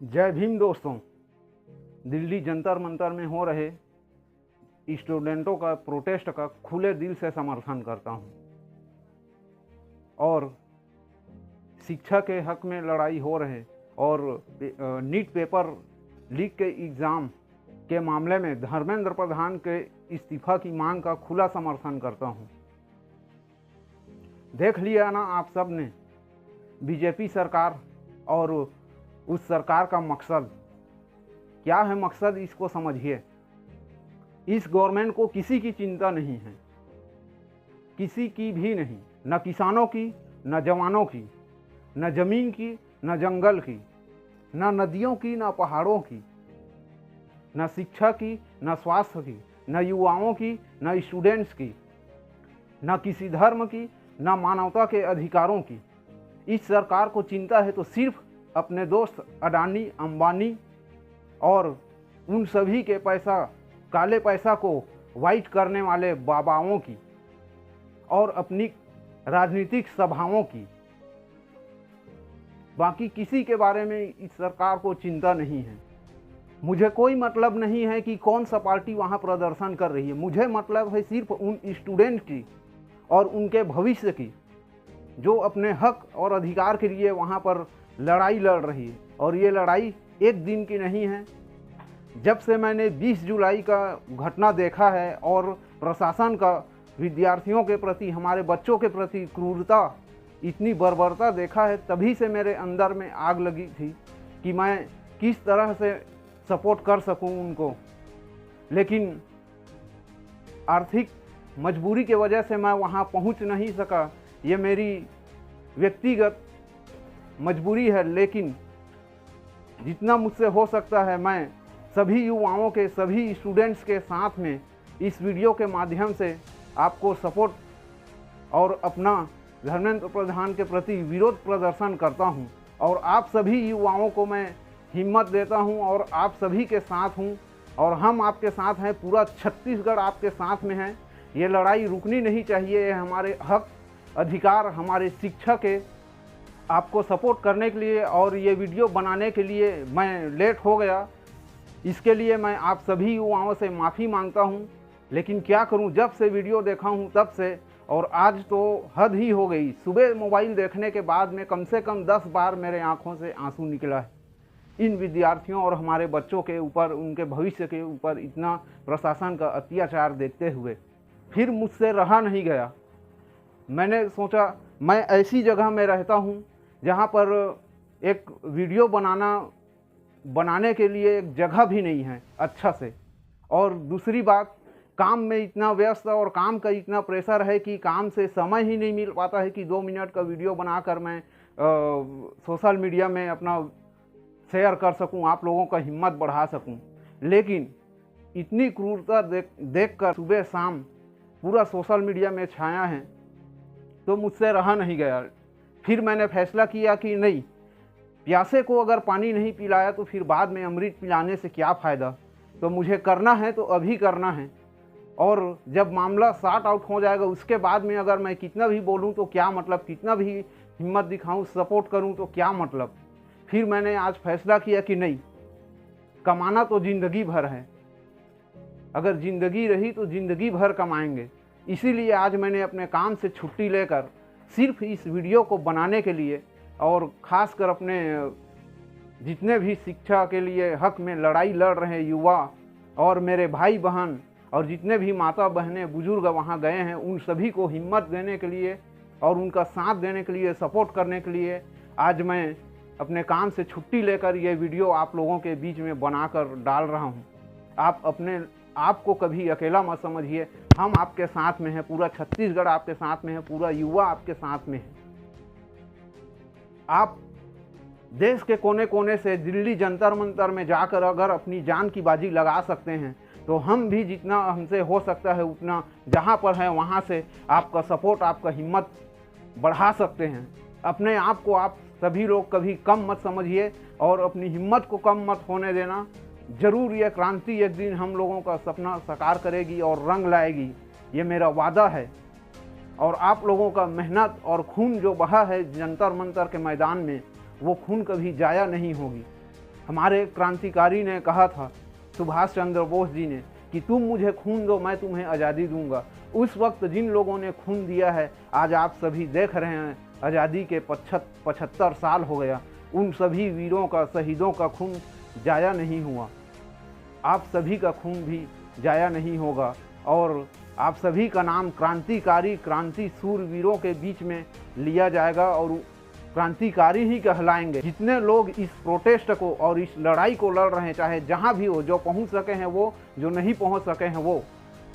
जय भीम दोस्तों। दिल्ली जंतर मंतर में हो रहे स्टूडेंटों का प्रोटेस्ट का खुले दिल से समर्थन करता हूं और शिक्षा के हक में लड़ाई हो रहे और नीट पेपर लीक के एग्ज़ाम के मामले में धर्मेंद्र प्रधान के इस्तीफा की मांग का खुला समर्थन करता हूं। देख लिया ना आप सब ने बीजेपी सरकार और उस सरकार का मकसद क्या है। मकसद इसको समझिए। इस गवर्नमेंट को किसी की चिंता नहीं है, किसी की भी नहीं, न किसानों की, न जवानों की, न जमीन की, न जंगल की, न नदियों की, न पहाड़ों की, न शिक्षा की, न स्वास्थ्य की, न युवाओं की, न स्टूडेंट्स की, न किसी धर्म की, न मानवता के अधिकारों की। इस सरकार को चिंता है तो सिर्फ अपने दोस्त अडानी, अंबानी और उन सभी के पैसा, काले पैसा को वाइट करने वाले बाबाओं की और अपनी राजनीतिक सभाओं की। बाकी किसी के बारे में इस सरकार को चिंता नहीं है। मुझे कोई मतलब नहीं है कि कौन सा पार्टी वहाँ प्रदर्शन कर रही है। मुझे मतलब है सिर्फ उन स्टूडेंट की और उनके भविष्य की जो अपने हक और अधिकार के लिए वहाँ पर लड़ाई लड़ रही है। और ये लड़ाई एक दिन की नहीं है। जब से मैंने 20 जुलाई का घटना देखा है और प्रशासन का विद्यार्थियों के प्रति, हमारे बच्चों के प्रति क्रूरता, इतनी बर्बरता देखा है, तभी से मेरे अंदर में आग लगी थी कि मैं किस तरह से सपोर्ट कर सकूं उनको। लेकिन आर्थिक मजबूरी के वजह से मैं वहां पहुंच नहीं सका। ये मेरी व्यक्तिगत मजबूरी है। लेकिन जितना मुझसे हो सकता है मैं सभी युवाओं के, सभी स्टूडेंट्स के साथ में इस वीडियो के माध्यम से आपको सपोर्ट और अपना धर्मेंद्र प्रधान के प्रति विरोध प्रदर्शन करता हूं। और आप सभी युवाओं को मैं हिम्मत देता हूं और आप सभी के साथ हूं और हम आपके साथ हैं। पूरा छत्तीसगढ़ आपके साथ में है। ये लड़ाई रुकनी नहीं चाहिए। ये हमारे हक, अधिकार, हमारे शिक्षा के आपको सपोर्ट करने के लिए और ये वीडियो बनाने के लिए मैं लेट हो गया। इसके लिए मैं आप सभी युवाओं से माफ़ी मांगता हूं। लेकिन क्या करूं, जब से वीडियो देखा हूं तब से, और आज तो हद ही हो गई। सुबह मोबाइल देखने के बाद में कम से कम 10 बार मेरे आंखों से आंसू निकला है। इन विद्यार्थियों और हमारे बच्चों के ऊपर, उनके भविष्य के ऊपर इतना प्रशासन का अत्याचार देखते हुए फिर मुझसे रहा नहीं गया। मैंने सोचा, मैं ऐसी जगह में रहता हूँ जहाँ पर एक वीडियो बनाने के लिए एक जगह भी नहीं है अच्छा से। और दूसरी बात, काम में इतना व्यस्त और काम का इतना प्रेशर है कि काम से समय ही नहीं मिल पाता है कि 2 मिनट का वीडियो बनाकर मैं सोशल मीडिया में अपना शेयर कर सकूं, आप लोगों का हिम्मत बढ़ा सकूं। लेकिन इतनी क्रूरता देखकर सुबह शाम पूरा सोशल मीडिया में छाया है तो मुझसे रहा नहीं गया। फिर मैंने फैसला किया कि नहीं, प्यासे को अगर पानी नहीं पिलाया तो फिर बाद में अमृत पिलाने से क्या फ़ायदा। तो मुझे करना है तो अभी करना है। और जब मामला सॉर्ट आउट हो जाएगा उसके बाद में अगर मैं कितना भी बोलूं तो क्या मतलब, कितना भी हिम्मत दिखाऊं, सपोर्ट करूं तो क्या मतलब। फिर मैंने आज फैसला किया कि नहीं, कमाना तो ज़िंदगी भर है। अगर ज़िंदगी रही तो ज़िंदगी भर कमाएंगे। इसीलिए आज मैंने अपने काम से छुट्टी लेकर सिर्फ इस वीडियो को बनाने के लिए और ख़ासकर अपने जितने भी शिक्षा के लिए हक में लड़ाई लड़ रहे युवा और मेरे भाई बहन और जितने भी माता बहनें, बुजुर्ग वहाँ गए हैं, उन सभी को हिम्मत देने के लिए और उनका साथ देने के लिए, सपोर्ट करने के लिए आज मैं अपने काम से छुट्टी लेकर ये वीडियो आप लोगों के बीच में बनाकर डाल रहा हूँ। आप अपने आप को कभी अकेला मत समझिए। हम आपके साथ में हैं, पूरा छत्तीसगढ़ आपके साथ में है, पूरा युवा आपके साथ में है। आप देश के कोने कोने से दिल्ली जंतर मंतर में जाकर अगर अपनी जान की बाजी लगा सकते हैं तो हम भी जितना हमसे हो सकता है उतना जहाँ पर है वहाँ से आपका सपोर्ट, आपका हिम्मत बढ़ा सकते हैं। अपने आप को आप सभी लोग कभी कम मत समझिए और अपनी हिम्मत को कम मत होने देना। जरूर यह क्रांति एक दिन हम लोगों का सपना साकार करेगी और रंग लाएगी, ये मेरा वादा है। और आप लोगों का मेहनत और खून जो बहा है जंतर मंतर के मैदान में, वो खून कभी जाया नहीं होगी। हमारे क्रांतिकारी ने कहा था, सुभाष चंद्र बोस जी ने, कि तुम मुझे खून दो, मैं तुम्हें आज़ादी दूंगा। उस वक्त जिन लोगों ने खून दिया है, आज आप सभी देख रहे हैं, आज़ादी के 75 साल हो गया, उन सभी वीरों का, शहीदों का खून जाया नहीं हुआ। आप सभी का खून भी जाया नहीं होगा और आप सभी का नाम क्रांतिकारी, क्रांति सूरवीरों के बीच में लिया जाएगा और क्रांतिकारी ही कहलाएंगे। जितने लोग इस प्रोटेस्ट को और इस लड़ाई को लड़ रहे हैं, चाहे जहाँ भी हो, जो पहुँच सके हैं वो, जो नहीं पहुँच सके हैं वो,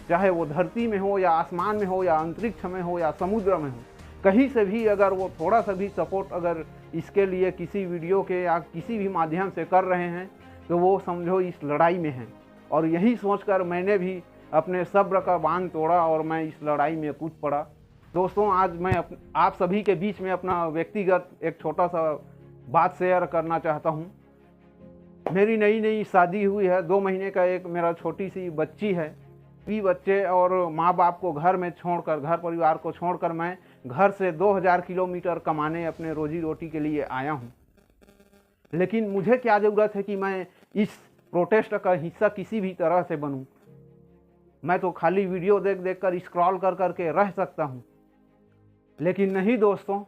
चाहे वो धरती में हो या आसमान में हो या अंतरिक्ष में हो या समुद्र में हो, कहीं से भी अगर वो थोड़ा सा भी सपोर्ट अगर इसके लिए किसी वीडियो के या किसी भी माध्यम से कर रहे हैं, तो वो समझो इस लड़ाई में हैं। और यही सोचकर मैंने भी अपने सब्र का बांध तोड़ा और मैं इस लड़ाई में कूद पड़ा। दोस्तों, आज मैं आप सभी के बीच में अपना व्यक्तिगत एक छोटा सा बात शेयर करना चाहता हूँ। मेरी नई नई शादी हुई है, 2 महीने का एक मेरा छोटी सी बच्ची है। भी बच्चे और माँ बाप को घर में छोड़कर, घर परिवार को छोड़कर मैं घर से 2000 किलोमीटर कमाने अपने रोजी रोटी के लिए आया हूँ। लेकिन मुझे क्या ज़रूरत है कि मैं इस प्रोटेस्ट का हिस्सा किसी भी तरह से बनूं। मैं तो खाली वीडियो देख देख कर स्क्रॉल कर करके रह सकता हूं। लेकिन नहीं दोस्तों,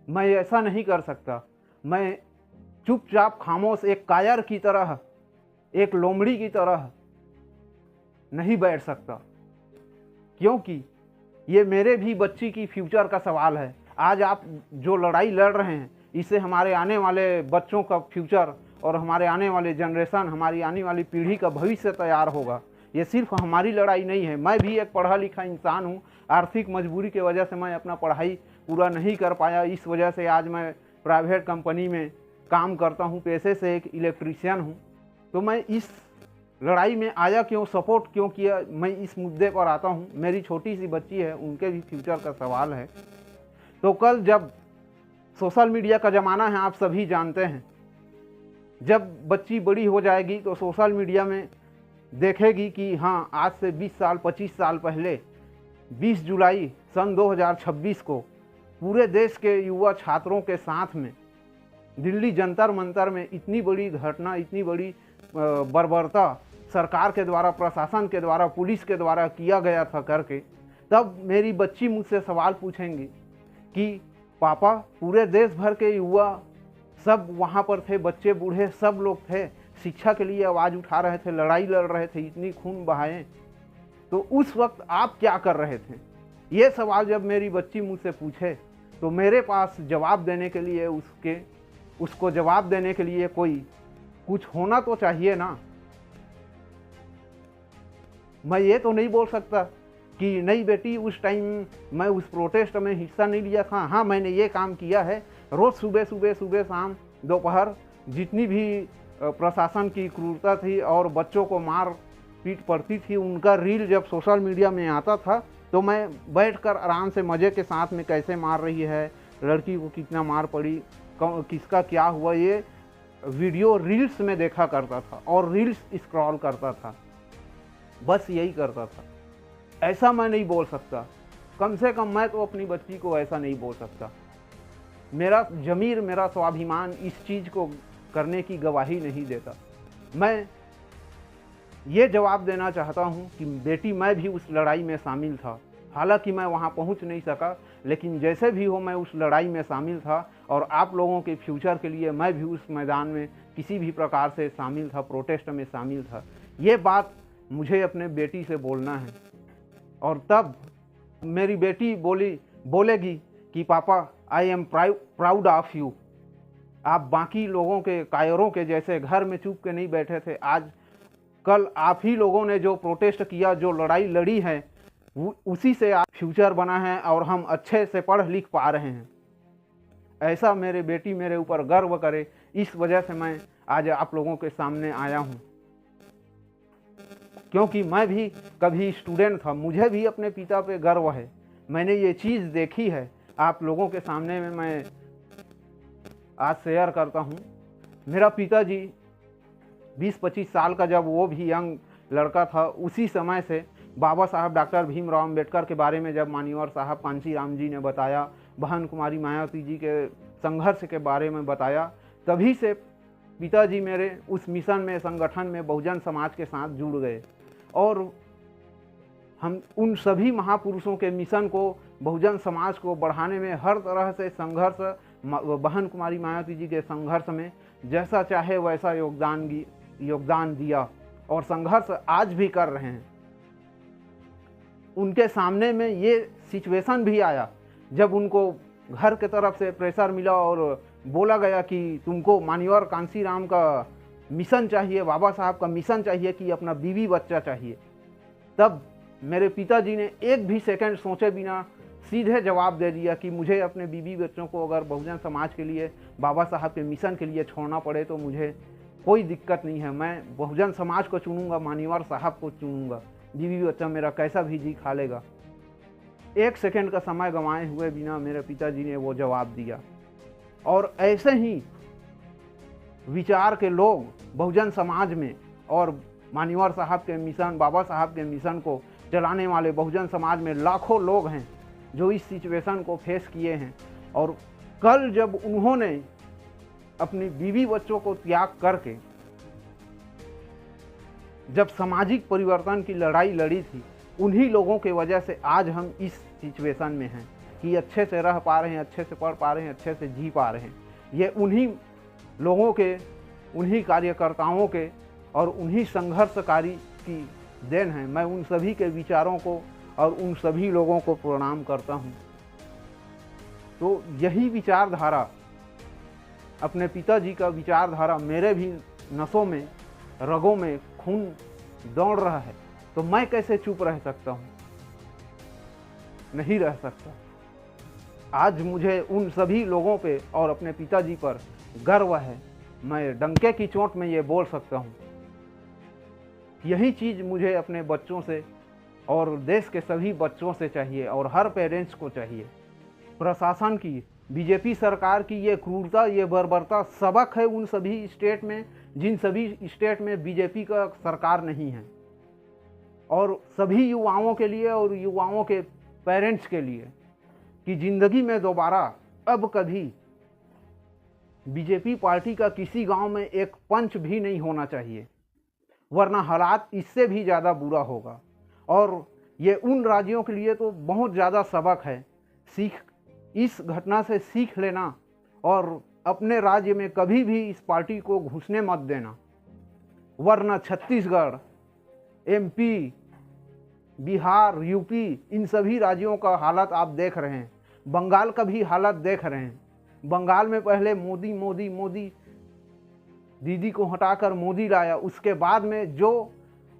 मैं ऐसा नहीं कर सकता। मैं चुपचाप खामोश एक कायर की तरह, एक लोमड़ी की तरह नहीं बैठ सकता, क्योंकि ये मेरे भी बच्ची की फ्यूचर का सवाल है। आज आप जो लड़ाई लड़ रहे हैं, इससे हमारे आने वाले बच्चों का फ्यूचर और हमारे आने वाले जनरेशन, हमारी आने वाली पीढ़ी का भविष्य तैयार होगा। ये सिर्फ हमारी लड़ाई नहीं है। मैं भी एक पढ़ा लिखा इंसान हूँ। आर्थिक मजबूरी की वजह से मैं अपना पढ़ाई पूरा नहीं कर पाया। इस वजह से आज मैं प्राइवेट कंपनी में काम करता हूँ, पेशे से एक इलेक्ट्रीशियन हूँ। तो मैं इस लड़ाई में आया क्यों, सपोर्ट क्यों किया, मैं इस मुद्दे पर आता हूँ। मेरी छोटी सी बच्ची है, उनके भी फ्यूचर का सवाल है। तो कल जब सोशल मीडिया का ज़माना है, आप सभी जानते हैं, जब बच्ची बड़ी हो जाएगी तो सोशल मीडिया में देखेगी कि हाँ, आज से 20 साल 25 साल पहले 20 जुलाई सन 2026 को पूरे देश के युवा छात्रों के साथ में दिल्ली जंतर मंतर में इतनी बड़ी घटना, इतनी बड़ी बर्बरता सरकार के द्वारा, प्रशासन के द्वारा, पुलिस के द्वारा किया गया था करके, तब मेरी बच्ची मुझसे सवाल पूछेंगी कि पापा, पूरे देश भर के युवा सब वहाँ पर थे, बच्चे बूढ़े सब लोग थे, शिक्षा के लिए आवाज़ उठा रहे थे, लड़ाई लड़ रहे थे, इतनी खून बहाए, तो उस वक्त आप क्या कर रहे थे? ये सवाल जब मेरी बच्ची मुझसे पूछे तो मेरे पास जवाब देने के लिए, उसको जवाब देने के लिए कोई कुछ होना तो चाहिए ना। मैं ये तो नहीं बोल सकता कि नहीं बेटी, उस टाइम मैं उस प्रोटेस्ट में हिस्सा नहीं लिया था। हाँ, मैंने ये काम किया है। रोज़ सुबह शाम दोपहर जितनी भी प्रशासन की क्रूरता थी और बच्चों को मार पीट पड़ती थी, उनका रील जब सोशल मीडिया में आता था तो मैं बैठकर आराम से मज़े के साथ में कैसे मार रही है, लड़की को कितना मार पड़ी, किसका क्या हुआ, ये वीडियो रील्स में देखा करता था और रील्स स्क्रॉल करता था, बस यही करता था। ऐसा मैं नहीं बोल सकता। कम से कम मैं तो अपनी बच्ची को ऐसा नहीं बोल सकता। मेरा ज़मीर, मेरा स्वाभिमान इस चीज़ को करने की गवाही नहीं देता। मैं ये जवाब देना चाहता हूँ कि बेटी, मैं भी उस लड़ाई में शामिल था। हालांकि मैं वहाँ पहुँच नहीं सका, लेकिन जैसे भी हो मैं उस लड़ाई में शामिल था और आप लोगों के फ्यूचर के लिए मैं भी उस मैदान में किसी भी प्रकार से शामिल था, प्रोटेस्ट में शामिल था। ये बात मुझे अपने बेटी से बोलना है। और तब मेरी बेटी बोलेगी कि पापा, I am proud of you. आप बाकी लोगों के, कायरों के जैसे घर में चुप के नहीं बैठे थे। आज कल आप ही लोगों ने जो प्रोटेस्ट किया, जो लड़ाई लड़ी है, उसी से आज फ्यूचर बना है और हम अच्छे से पढ़ लिख पा रहे हैं। ऐसा मेरे बेटी मेरे ऊपर गर्व करे, इस वजह से मैं आज आप लोगों के सामने आया हूँ। क्योंकि मैं भी कभी स्टूडेंट था, मुझे भी अपने पिता पे गर्व है। मैंने ये चीज़ देखी है, आप लोगों के सामने में मैं आज शेयर करता हूँ। मेरा पिताजी 20-25 साल का जब वो भी यंग लड़का था, उसी समय से बाबा साहब डॉक्टर भीमराव अम्बेडकर के बारे में जब मान्यवर साहब कांशीराम जी ने बताया, बहन कुमारी मायावती जी के संघर्ष के बारे में बताया, तभी से पिताजी मेरे उस मिशन में, संगठन में, बहुजन समाज के साथ जुड़ गए और हम उन सभी महापुरुषों के मिशन को, बहुजन समाज को बढ़ाने में हर तरह से संघर्ष, बहन कुमारी मायावती जी के संघर्ष में जैसा चाहे वैसा योगदान दिया और संघर्ष आज भी कर रहे हैं। उनके सामने में ये सिचुएशन भी आया जब उनको घर के तरफ से प्रेशर मिला और बोला गया कि तुमको मान्यवर कांसीराम का मिशन चाहिए, बाबा साहब का मिशन चाहिए कि अपना बीवी बच्चा चाहिए। तब मेरे पिताजी ने एक भी सेकंड सोचे बिना सीधे जवाब दे दिया कि मुझे अपने बीवी बच्चों को अगर बहुजन समाज के लिए, बाबा साहब के मिशन के लिए छोड़ना पड़े तो मुझे कोई दिक्कत नहीं है, मैं बहुजन समाज को चुनूंगा, मान्यवर साहब को चुनूंगा, बीवी बच्चा मेरा कैसा भी जी खा लेगा। एक सेकंड का समय गंवाए हुए बिना मेरे पिताजी ने वो जवाब दिया। और ऐसे ही विचार के लोग बहुजन समाज में और मान्यवर साहब के मिशन, बाबा साहब के मिशन को चलाने वाले बहुजन समाज में लाखों लोग हैं जो इस सिचुएशन को फेस किए हैं। और कल जब उन्होंने अपनी बीवी बच्चों को त्याग करके जब सामाजिक परिवर्तन की लड़ाई लड़ी थी, उन्हीं लोगों की वजह से आज हम इस सिचुएशन में हैं कि अच्छे से रह पा रहे हैं, अच्छे से पढ़ पा रहे हैं, अच्छे से जी पा रहे हैं। ये उन्हीं लोगों के, उन्हीं कार्यकर्ताओं के और उन्हीं संघर्षकारी की देन है। मैं उन सभी के विचारों को और उन सभी लोगों को प्रणाम करता हूँ। तो यही विचारधारा, अपने पिताजी का विचारधारा मेरे भी नसों में, रगों में खून दौड़ रहा है, तो मैं कैसे चुप रह सकता हूँ? नहीं रह सकता। आज मुझे उन सभी लोगों पे और अपने पिताजी पर गर्व है। मैं डंके की चोट में ये बोल सकता हूँ। यही चीज़ मुझे अपने बच्चों से और देश के सभी बच्चों से चाहिए और हर पेरेंट्स को चाहिए। प्रशासन की, बीजेपी सरकार की ये क्रूरता, ये बर्बरता सबक है उन सभी स्टेट में, जिन सभी स्टेट में बीजेपी का सरकार नहीं है। और सभी युवाओं के लिए और युवाओं के पेरेंट्स के लिए कि ज़िंदगी में दोबारा अब कभी बीजेपी पार्टी का किसी गांव में एक पंच भी नहीं होना चाहिए, वरना हालात इससे भी ज़्यादा बुरा होगा। और ये उन राज्यों के लिए तो बहुत ज़्यादा सबक है। इस घटना से सीख लेना और अपने राज्य में कभी भी इस पार्टी को घुसने मत देना, वरना छत्तीसगढ़, एमपी, बिहार, यूपी, इन सभी राज्यों का हालत आप देख रहे हैं। बंगाल का भी हालत देख रहे हैं। बंगाल में पहले मोदी मोदी मोदी, दीदी को हटाकर मोदी लाया। उसके बाद में जो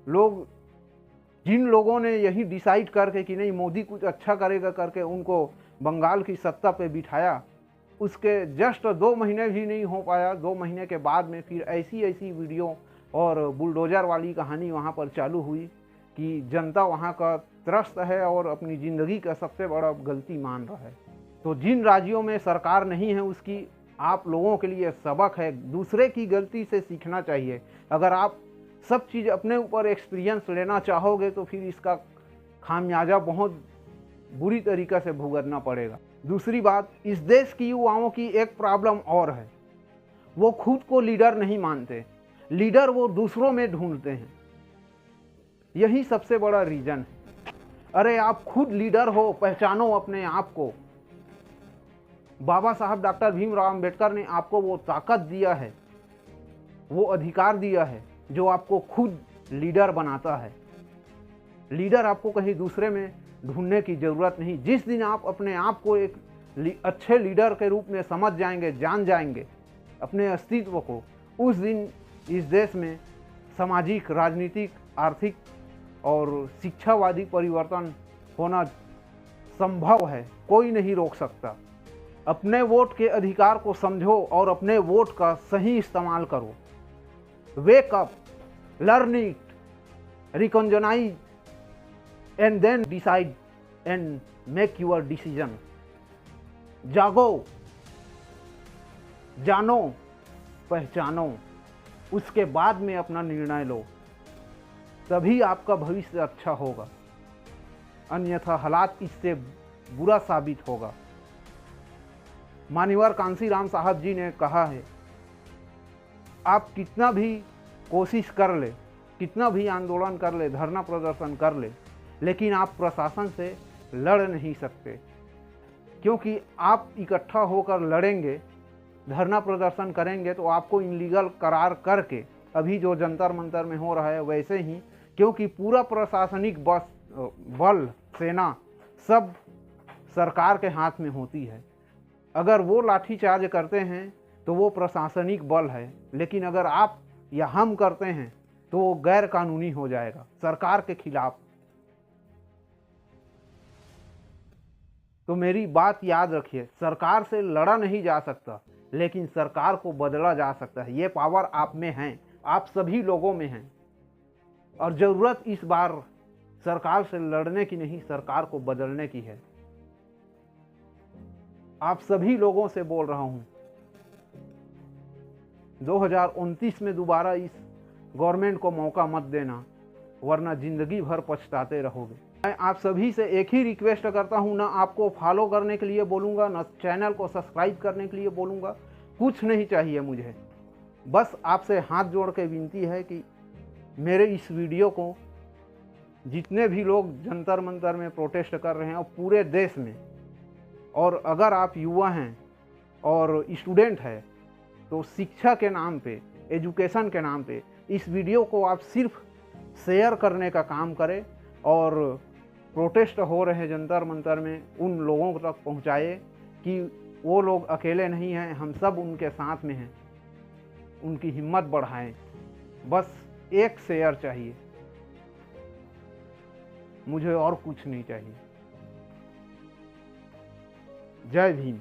लोग, जिन लोगों ने यही डिसाइड करके कि नहीं मोदी कुछ अच्छा करेगा करके उनको बंगाल की सत्ता पे बिठाया, उसके जस्ट 2 महीने भी नहीं हो पाया। 2 महीने के बाद में फिर ऐसी वीडियो और बुलडोजर वाली कहानी वहाँ पर चालू हुई कि जनता वहाँ का त्रस्त है और अपनी ज़िंदगी का सबसे बड़ा गलती मान रहा है। तो जिन राज्यों में सरकार नहीं है उसकी आप लोगों के लिए सबक है। दूसरे की गलती से सीखना चाहिए। अगर आप सब चीज़ अपने ऊपर एक्सपीरियंस लेना चाहोगे तो फिर इसका खामियाजा बहुत बुरी तरीक़े से भुगतना पड़ेगा। दूसरी बात, इस देश की युवाओं की एक प्रॉब्लम और है, वो खुद को लीडर नहीं मानते। लीडर वो दूसरों में ढूंढते हैं। यही सबसे बड़ा रीज़न है। अरे आप खुद लीडर हो, पहचानो अपने आप को। बाबा साहब डॉक्टर भीमराव अंबेडकर ने आपको वो ताकत दिया है, वो अधिकार दिया है जो आपको खुद लीडर बनाता है। लीडर आपको कहीं दूसरे में ढूंढने की ज़रूरत नहीं। जिस दिन आप अपने आप को एक अच्छे लीडर के रूप में समझ जाएंगे, जान जाएंगे अपने अस्तित्व को, उस दिन इस देश में सामाजिक, राजनीतिक, आर्थिक और शिक्षावादी परिवर्तन होना संभव है। कोई नहीं रोक सकता। अपने वोट के अधिकार को समझो और अपने वोट का सही इस्तेमाल करो। Wake up, learn it, recognise and then decide and make your decision. जागो, जानो, पहचानो, उसके बाद में अपना निर्णय लो, तभी आपका भविष्य अच्छा होगा। अन्यथा हालात इससे बुरा साबित होगा। मान्यवर कांसीराम साहब जी ने कहा है आप कितना भी कोशिश कर ले, कितना भी आंदोलन कर ले, धरना प्रदर्शन कर ले, लेकिन आप प्रशासन से लड़ नहीं सकते, क्योंकि आप इकट्ठा होकर लड़ेंगे, धरना प्रदर्शन करेंगे तो आपको इनलीगल करार करके, अभी जो जंतर मंतर में हो रहा है वैसे ही, क्योंकि पूरा प्रशासनिक बल, सेना सब सरकार के हाथ में होती है। अगर वो लाठीचार्ज करते हैं तो वो प्रशासनिक बल है, लेकिन अगर आप या हम करते हैं तो वो गैर कानूनी हो जाएगा, सरकार के खिलाफ। तो मेरी बात याद रखिए, सरकार से लड़ा नहीं जा सकता, लेकिन सरकार को बदला जा सकता है। ये पावर आप में है, आप सभी लोगों में है, और ज़रूरत इस बार सरकार से लड़ने की नहीं, सरकार को बदलने की है। आप सभी लोगों से बोल रहा हूँ, 2029 में दोबारा इस गवर्नमेंट को मौका मत देना, वरना ज़िंदगी भर पछताते रहोगे। मैं आप सभी से एक ही रिक्वेस्ट करता हूँ, ना आपको फॉलो करने के लिए बोलूँगा, ना चैनल को सब्सक्राइब करने के लिए बोलूँगा, कुछ नहीं चाहिए मुझे। बस आपसे हाथ जोड़ के विनती है कि मेरे इस वीडियो को जितने भी लोग जंतर मंतर में प्रोटेस्ट कर रहे हैं और पूरे देश में, और अगर आप युवा हैं और स्टूडेंट हैं तो शिक्षा के नाम पे, एजुकेशन के नाम पे इस वीडियो को आप सिर्फ शेयर करने का काम करें, और प्रोटेस्ट हो रहे जंतर मंतर में उन लोगों तक पहुंचाए कि वो लोग अकेले नहीं हैं, हम सब उनके साथ में हैं, उनकी हिम्मत बढ़ाएं। बस एक शेयर चाहिए, मुझे और कुछ नहीं चाहिए। जय भीम।